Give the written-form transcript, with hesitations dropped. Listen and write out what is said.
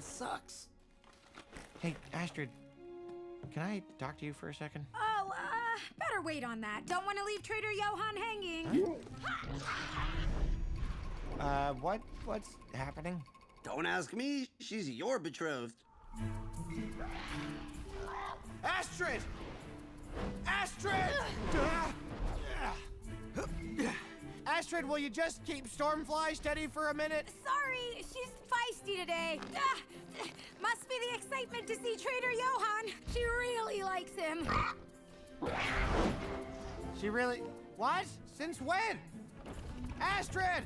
sucks. Hey, Astrid, can I talk to you for a second? Oh, better wait on that. Don't want to leave Trader Johann hanging. What's happening? Don't ask me. She's your betrothed. Astrid! Astrid! Astrid, will you just keep Stormfly steady for a minute? Sorry, she's feisty today. Must be the excitement to see Trader Johann. She really likes him. She really... What? Since when? Astrid!